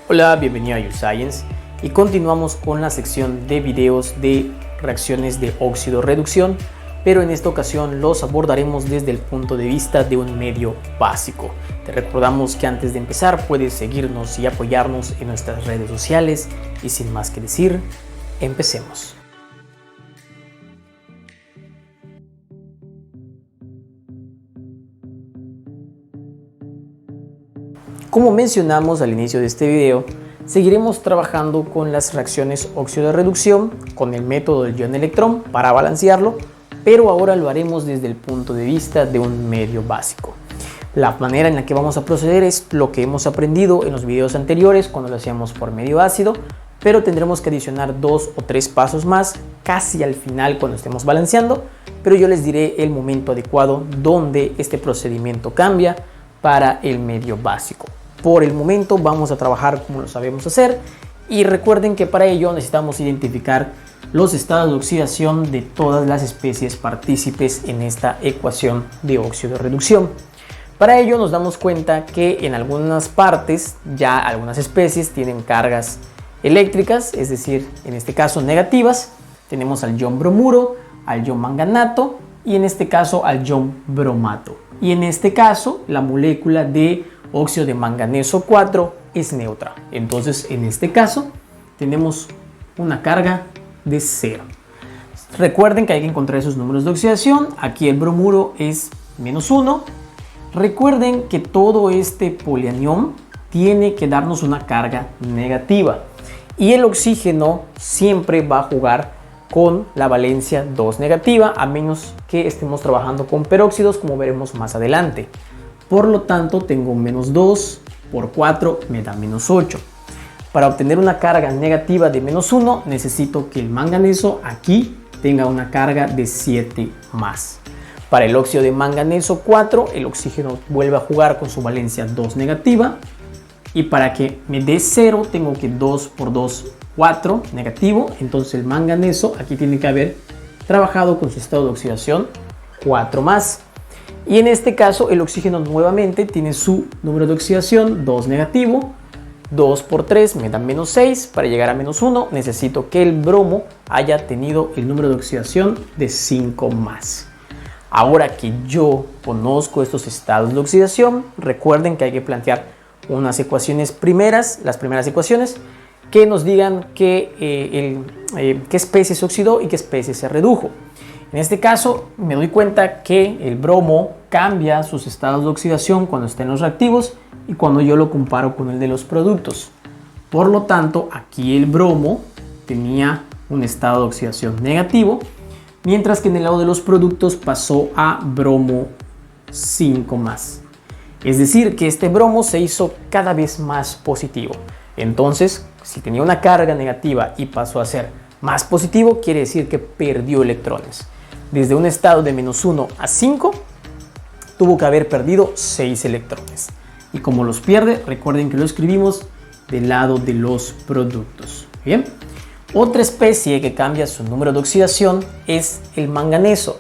Hola, bienvenido a YouScience y continuamos con la sección de videos de reacciones de óxido-reducción, pero en esta ocasión los abordaremos desde el punto de vista de un medio básico. Te recordamos que antes de empezar puedes seguirnos y apoyarnos en nuestras redes sociales y sin más que decir, empecemos. Como mencionamos al inicio de este video, seguiremos trabajando con las reacciones óxido-reducción con el método del ion-electrón para balancearlo, pero ahora lo haremos desde el punto de vista de un medio básico. La manera en la que vamos a proceder es lo que hemos aprendido en los videos anteriores cuando lo hacíamos por medio ácido, pero tendremos que adicionar 2 o 3 pasos más casi al final cuando estemos balanceando, pero yo les diré el momento adecuado donde este procedimiento cambia para el medio básico. Por el momento vamos a trabajar como lo sabemos hacer y recuerden que para ello necesitamos identificar los estados de oxidación de todas las especies partícipes en esta ecuación de óxido-reducción. Para ello nos damos cuenta que en algunas partes ya algunas especies tienen cargas eléctricas, es decir, en este caso negativas. Tenemos al ion bromuro, al ion manganato y en este caso al ion bromato. Y en este caso la molécula de óxido de manganeso 4 es neutra. Entonces en este caso tenemos una carga de 0. Recuerden que hay que encontrar esos números de oxidación. Aquí el bromuro es -1. Recuerden que todo este polianión tiene que darnos una carga negativa. Y el oxígeno siempre va a jugar con la valencia 2 negativa, a menos que estemos trabajando con peróxidos, como veremos más adelante. Por lo tanto, tengo -2 por 4 me da -8. Para obtener una carga negativa de -1, necesito que el manganeso aquí tenga una carga de 7 más. Para el óxido de manganeso 4, el oxígeno vuelve a jugar con su valencia 2 negativa. Y para que me dé 0, tengo que 2 por 2, 4 negativo. Entonces el manganeso aquí tiene que haber trabajado con su estado de oxidación 4 más. Y en este caso el oxígeno nuevamente tiene su número de oxidación 2 negativo. 2 por 3 me da -6. Para llegar a -1 necesito que el bromo haya tenido el número de oxidación de 5 más. Ahora que yo conozco estos estados de oxidación, recuerden que hay que plantear unas ecuaciones primeras, las primeras ecuaciones que nos digan qué especie se oxidó y qué especie se redujo. En este caso me doy cuenta que el bromo cambia sus estados de oxidación cuando está en los reactivos y cuando yo lo comparo con el de los productos. Por lo tanto, aquí el bromo tenía un estado de oxidación negativo, mientras que en el lado de los productos pasó a bromo 5 más. Es decir, que este bromo se hizo cada vez más positivo. Entonces, si tenía una carga negativa y pasó a ser más positivo, quiere decir que perdió electrones. Desde un estado de -1 a 5, tuvo que haber perdido 6 electrones. Y como los pierde, recuerden que lo escribimos del lado de los productos. Bien. Otra especie que cambia su número de oxidación es el manganeso.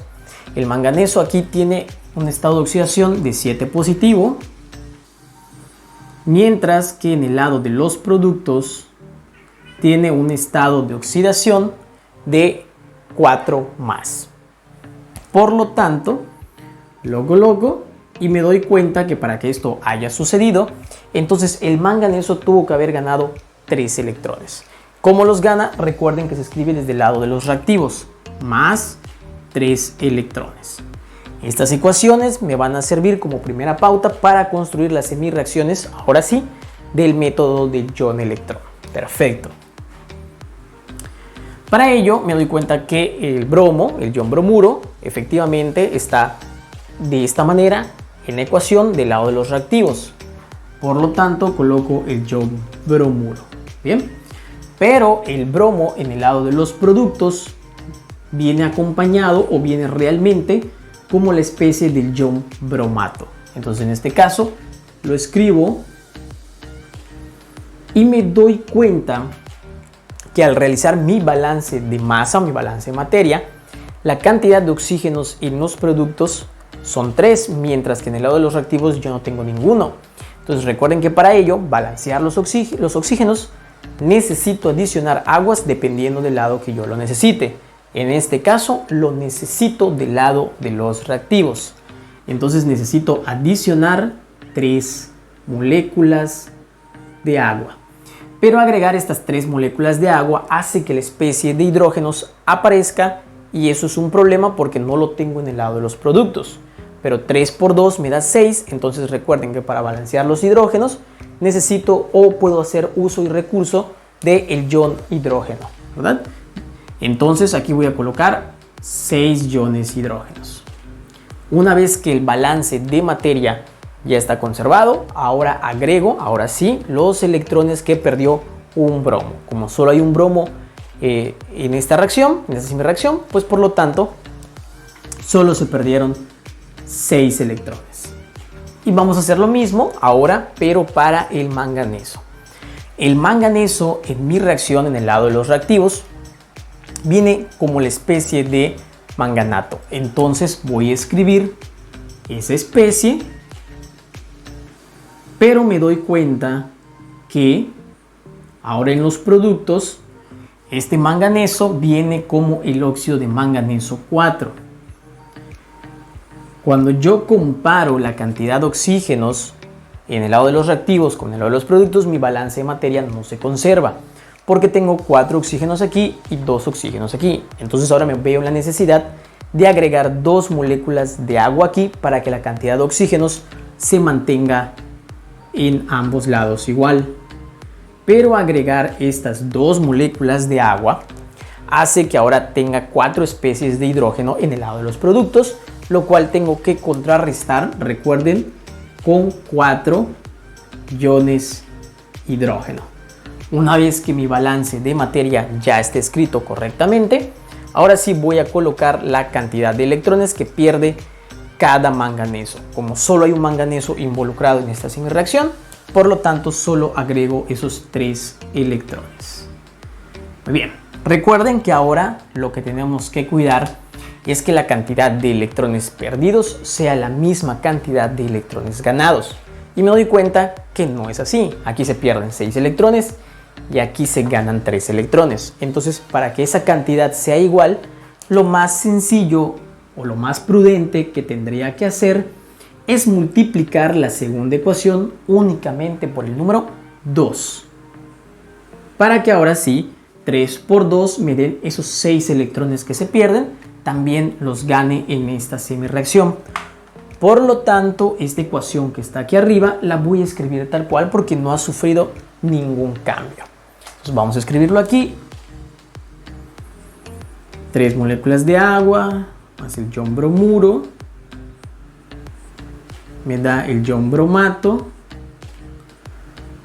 El manganeso aquí tiene un estado de oxidación de 7 positivo, mientras que en el lado de los productos tiene un estado de oxidación de 4 más. Por lo tanto, lo coloco y me doy cuenta que para que esto haya sucedido, entonces el manganeso tuvo que haber ganado 3 electrones. ¿Cómo los gana? Recuerden que se escribe desde el lado de los reactivos, más 3 electrones. Estas ecuaciones me van a servir como primera pauta para construir las semirreacciones, ahora sí, del método del ion-electrón. Perfecto. Para ello me doy cuenta que el bromo, el ion bromuro, efectivamente está de esta manera en la ecuación del lado de los reactivos. Por lo tanto, coloco el ion bromuro. Bien. Pero el bromo en el lado de los productos viene acompañado o viene realmente como la especie del ion bromato. Entonces en este caso lo escribo y me doy cuenta que al realizar mi balance de masa o mi balance de materia, la cantidad de oxígenos en los productos son 3, mientras que en el lado de los reactivos yo no tengo ninguno. Entonces recuerden que para ello, balancear los oxígenos, necesito adicionar aguas dependiendo del lado que yo lo necesite. En este caso lo necesito del lado de los reactivos. Entonces necesito adicionar 3 moléculas de agua. Pero agregar estas 3 moléculas de agua hace que la especie de hidrógenos aparezca y eso es un problema porque no lo tengo en el lado de los productos. Pero 3 por 2 me da 6, entonces recuerden que para balancear los hidrógenos necesito o puedo hacer uso y recurso del ion hidrógeno, ¿verdad? Entonces aquí voy a colocar 6 iones hidrógenos. Una vez que el balance de materia ya está conservado, ahora agrego, ahora sí, los electrones que perdió un bromo. Como solo hay un bromo en esta reacción, en esta semireacción, pues por lo tanto solo se perdieron 6 electrones. Y vamos a hacer lo mismo ahora, pero para el manganeso. El manganeso en mi reacción, en el lado de los reactivos, viene como la especie de manganato. Entonces voy a escribir esa especie, pero me doy cuenta que ahora en los productos este manganeso viene como el óxido de manganeso 4. Cuando yo comparo la cantidad de oxígenos en el lado de los reactivos con el lado de los productos, mi balance de materia no se conserva, porque tengo 4 oxígenos aquí y 2 oxígenos aquí. Entonces ahora me veo la necesidad de agregar 2 moléculas de agua aquí para que la cantidad de oxígenos se mantenga en ambos lados igual. Pero agregar estas 2 moléculas de agua hace que ahora tenga 4 especies de hidrógeno en el lado de los productos, lo cual tengo que contrarrestar, recuerden, con 4 iones hidrógeno. Una vez que mi balance de materia ya esté escrito correctamente, ahora sí voy a colocar la cantidad de electrones que pierde cada manganeso. Como solo hay un manganeso involucrado en esta semireacción, por lo tanto solo agrego esos 3 electrones. Muy bien, recuerden que ahora lo que tenemos que cuidar es que la cantidad de electrones perdidos sea la misma cantidad de electrones ganados. Y me doy cuenta que no es así. Aquí se pierden 6 electrones y aquí se ganan 3 electrones. Entonces, para que esa cantidad sea igual, lo más sencillo o lo más prudente que tendría que hacer es multiplicar la segunda ecuación únicamente por el número 2. Para que ahora sí, 3 por 2 me den esos 6 electrones que se pierden, también los gane en esta semireacción. Por lo tanto, esta ecuación que está aquí arriba la voy a escribir tal cual porque no ha sufrido ningún cambio. Entonces vamos a escribirlo aquí. 3 moléculas de agua más el ion bromuro me da el ion bromato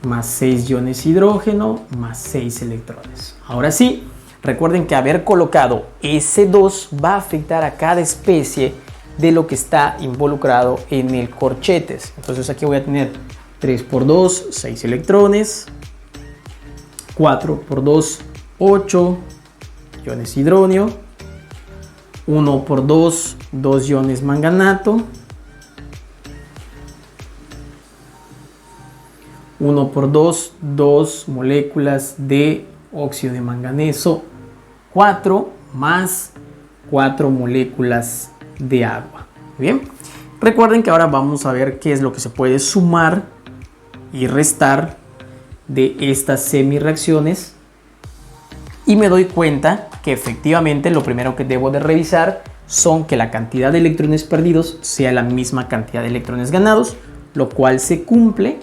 más 6 iones hidrógeno más 6 electrones. Ahora sí, recuerden que haber colocado ese 2 va a afectar a cada especie de lo que está involucrado en el corchetes. Entonces aquí voy a tener 3 por 2, 6 electrones, 4 por 2, 8 iones hidróneo, 1 por 2, 2 iones manganato, 1 por 2, 2 moléculas de óxido de manganeso 4 más 4 moléculas de agua. Bien, recuerden que ahora vamos a ver qué es lo que se puede sumar y restar de estas semireacciones y me doy cuenta que efectivamente lo primero que debo de revisar son que la cantidad de electrones perdidos sea la misma cantidad de electrones ganados, lo cual se cumple.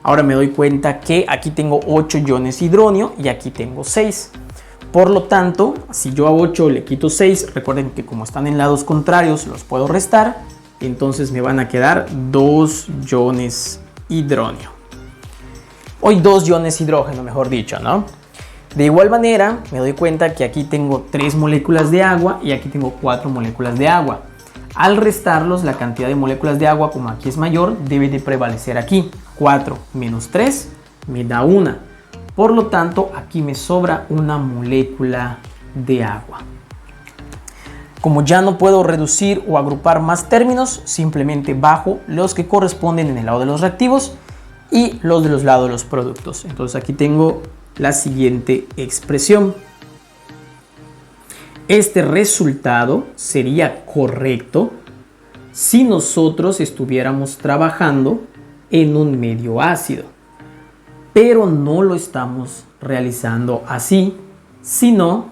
Ahora me doy cuenta que aquí tengo 8 iones hidróneo y aquí tengo 6. Por lo tanto, si yo a 8 le quito 6, recuerden que como están en lados contrarios los puedo restar. Entonces me van a quedar 2 iones hidróneo. Hoy 2 iones hidrógeno, mejor dicho, ¿no? De igual manera, me doy cuenta que aquí tengo 3 moléculas de agua y aquí tengo 4 moléculas de agua. Al restarlos, la cantidad de moléculas de agua, como aquí es mayor, debe de prevalecer aquí. 4 menos 3 me da 1. Por lo tanto, aquí me sobra una molécula de agua. Como ya no puedo reducir o agrupar más términos, simplemente bajo los que corresponden en el lado de los reactivos y los de los lados de los productos. Entonces aquí tengo la siguiente expresión. Este resultado sería correcto si nosotros estuviéramos trabajando en un medio ácido, pero no lo estamos realizando así, sino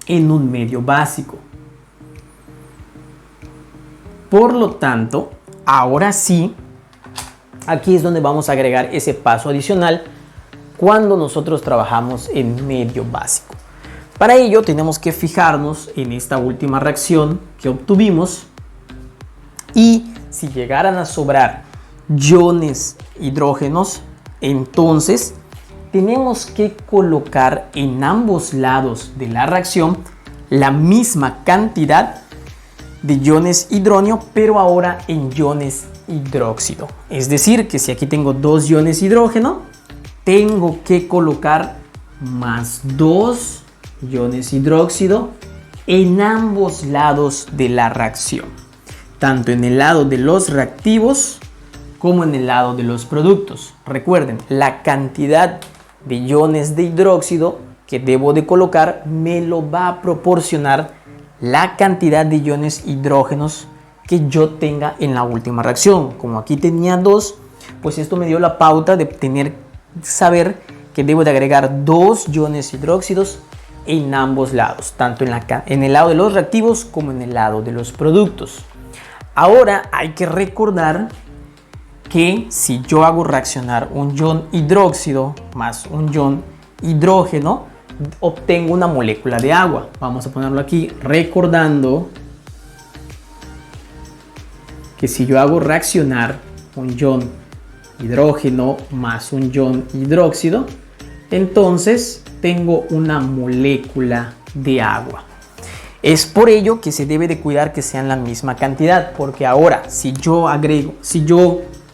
en un medio básico. Por lo tanto, ahora sí, aquí es donde vamos a agregar ese paso adicional cuando nosotros trabajamos en medio básico. Para ello tenemos que fijarnos en esta última reacción que obtuvimos y si llegaran a sobrar iones hidrógenos, entonces tenemos que colocar en ambos lados de la reacción la misma cantidad de iones hidrógeno, pero ahora en iones hidróxido. Es decir, que si aquí tengo 2 iones hidrógeno, tengo que colocar más 2 iones hidróxido en ambos lados de la reacción, tanto en el lado de los reactivos como en el lado de los productos. Recuerden, la cantidad de iones de hidróxido que debo de colocar me lo va a proporcionar la cantidad de iones hidrógenos que yo tenga en la última reacción. Como aquí tenía 2, pues esto me dio la pauta de saber que debo de agregar 2 iones hidróxidos en ambos lados, tanto en el lado de los reactivos como en el lado de los productos. Ahora hay que recordar que si yo hago reaccionar un ion hidróxido más un ion hidrógeno, obtengo una molécula de agua. Vamos a ponerlo aquí, recordando que si yo hago reaccionar un ion hidrógeno más un ion hidróxido, entonces tengo una molécula de agua. Es por ello que se debe de cuidar que sean la misma cantidad, porque ahora si yo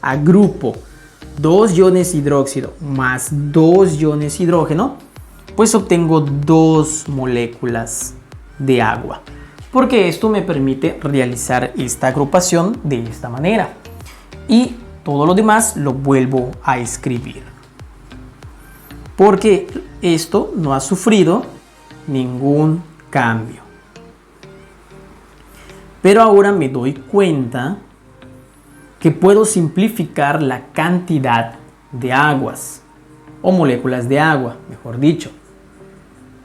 agrupo 2 iones hidróxido más 2 iones hidrógeno, pues obtengo 2 moléculas de agua, porque esto me permite realizar esta agrupación de esta manera y todo lo demás lo vuelvo a escribir, porque esto no ha sufrido ningún cambio. Pero ahora me doy cuenta que puedo simplificar la cantidad de aguas o moléculas de agua, mejor dicho.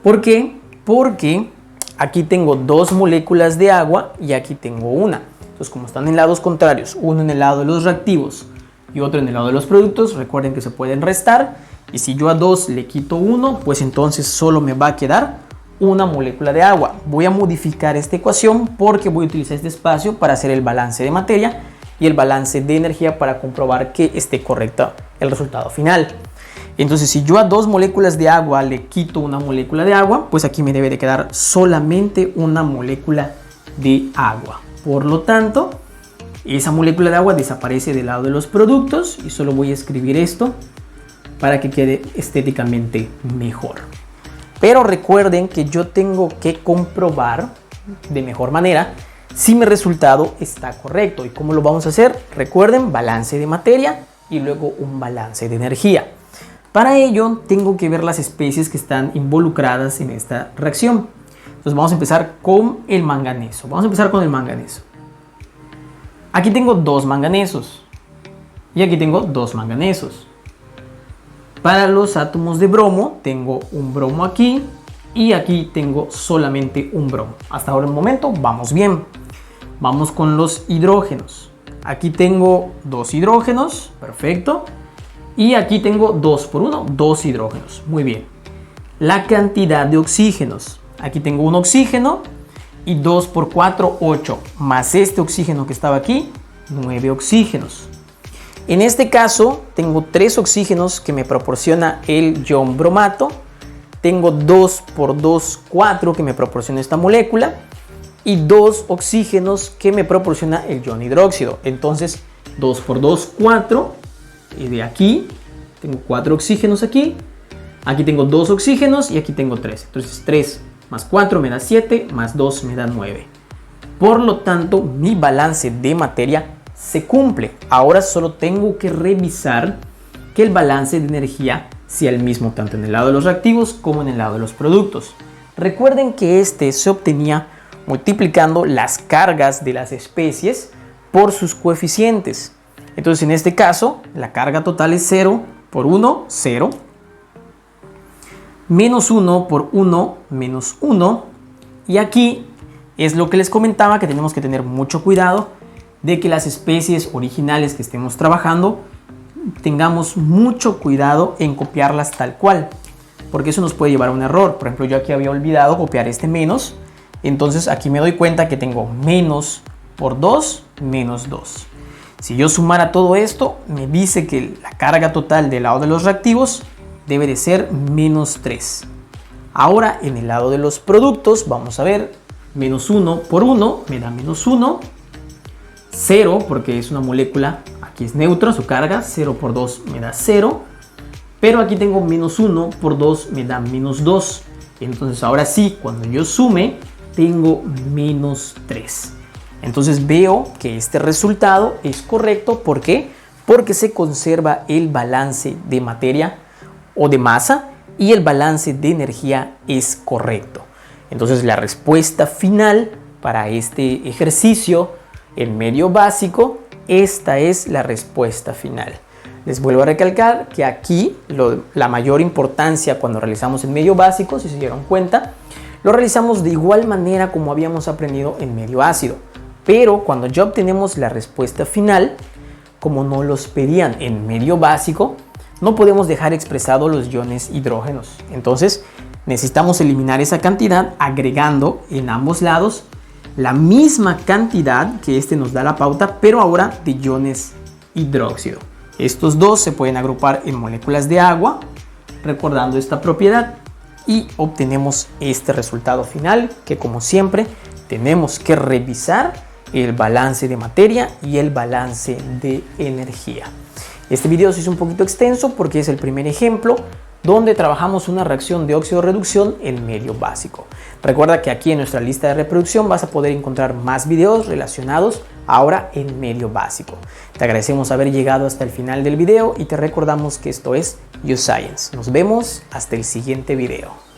¿Por qué? Porque aquí tengo 2 moléculas de agua y aquí tengo una. Entonces, como están en lados contrarios, uno en el lado de los reactivos y otro en el lado de los productos, recuerden que se pueden restar. Y si yo a 2 le quito 1, pues entonces solo me va a quedar una molécula de agua. Voy a modificar esta ecuación porque voy a utilizar este espacio para hacer el balance de materia y el balance de energía para comprobar que esté correcto el resultado final. Entonces, si yo a 2 moléculas de agua le quito una molécula de agua, pues aquí me debe de quedar solamente una molécula de agua. Por lo tanto, esa molécula de agua desaparece del lado de los productos y solo voy a escribir esto para que quede estéticamente mejor. Pero recuerden que yo tengo que comprobar de mejor manera si mi resultado está correcto. ¿Y cómo lo vamos a hacer? Recuerden, balance de materia y luego un balance de energía. Para ello tengo que ver las especies que están involucradas en esta reacción. Entonces vamos a empezar con el manganeso. Aquí tengo 2 manganesos y aquí tengo 2 manganesos. Para los átomos de bromo tengo un bromo aquí y aquí tengo solamente un bromo. Hasta ahora en el momento vamos bien. Vamos con los hidrógenos. Aquí tengo 2 hidrógenos, perfecto. Y aquí tengo 2 por 1, 2 hidrógenos, muy bien. La cantidad de oxígenos. Aquí tengo un oxígeno y 2 por 4, 8. Más este oxígeno que estaba aquí, 9 oxígenos. En este caso tengo 3 oxígenos que me proporciona el ion bromato, tengo 2 por 2, 4 que me proporciona esta molécula y 2 oxígenos que me proporciona el ion hidróxido. Entonces 2 por 2, 4 y de aquí tengo 4 oxígenos aquí tengo 2 oxígenos y aquí tengo 3. Entonces 3 más 4 me da 7, más 2 me da 9. Por lo tanto, mi balance de materia se cumple. Ahora solo tengo que revisar que el balance de energía sea el mismo tanto en el lado de los reactivos como en el lado de los productos. Recuerden que este se obtenía multiplicando las cargas de las especies por sus coeficientes. Entonces en este caso la carga total es 0 por 1, 0. Menos 1 por 1, menos 1. Y aquí es lo que les comentaba, que tenemos que tener mucho cuidado de que las especies originales que estemos trabajando tengamos mucho cuidado en copiarlas tal cual, porque eso nos puede llevar a un error. Por ejemplo, yo aquí había olvidado copiar este menos, entonces aquí me doy cuenta que tengo menos por 2, menos 2. Si yo sumara todo esto, me dice que la carga total del lado de los reactivos debe de ser menos 3. Ahora en el lado de los productos vamos a ver, menos 1 por 1 me da menos 1, 0 porque es una molécula, aquí es neutro su carga, 0 por 2 me da 0, pero aquí tengo menos 1 por 2 me da menos 2, entonces ahora sí, cuando yo sume, tengo menos 3. Entonces veo que este resultado es correcto. ¿Por qué? Porque se conserva el balance de materia o de masa y el balance de energía es correcto. Entonces la respuesta final para este ejercicio en medio básico, esta es la respuesta final. Les vuelvo a recalcar que aquí la mayor importancia cuando realizamos el medio básico, si se dieron cuenta, lo realizamos de igual manera como habíamos aprendido en medio ácido. Pero cuando ya obtenemos la respuesta final, como nos los pedían en medio básico, no podemos dejar expresados los iones hidrógenos. Entonces necesitamos eliminar esa cantidad agregando en ambos lados la misma cantidad que este nos da la pauta, pero ahora de iones hidróxido. Estos dos se pueden agrupar en moléculas de agua, recordando esta propiedad, y obtenemos este resultado final que, como siempre, tenemos que revisar el balance de materia y el balance de energía. Este video se hizo un poquito extenso porque es el primer ejemplo donde trabajamos una reacción de óxido-reducción en medio básico. Recuerda que aquí en nuestra lista de reproducción vas a poder encontrar más videos relacionados ahora en medio básico. Te agradecemos haber llegado hasta el final del video y te recordamos que esto es YouScience. Nos vemos hasta el siguiente video.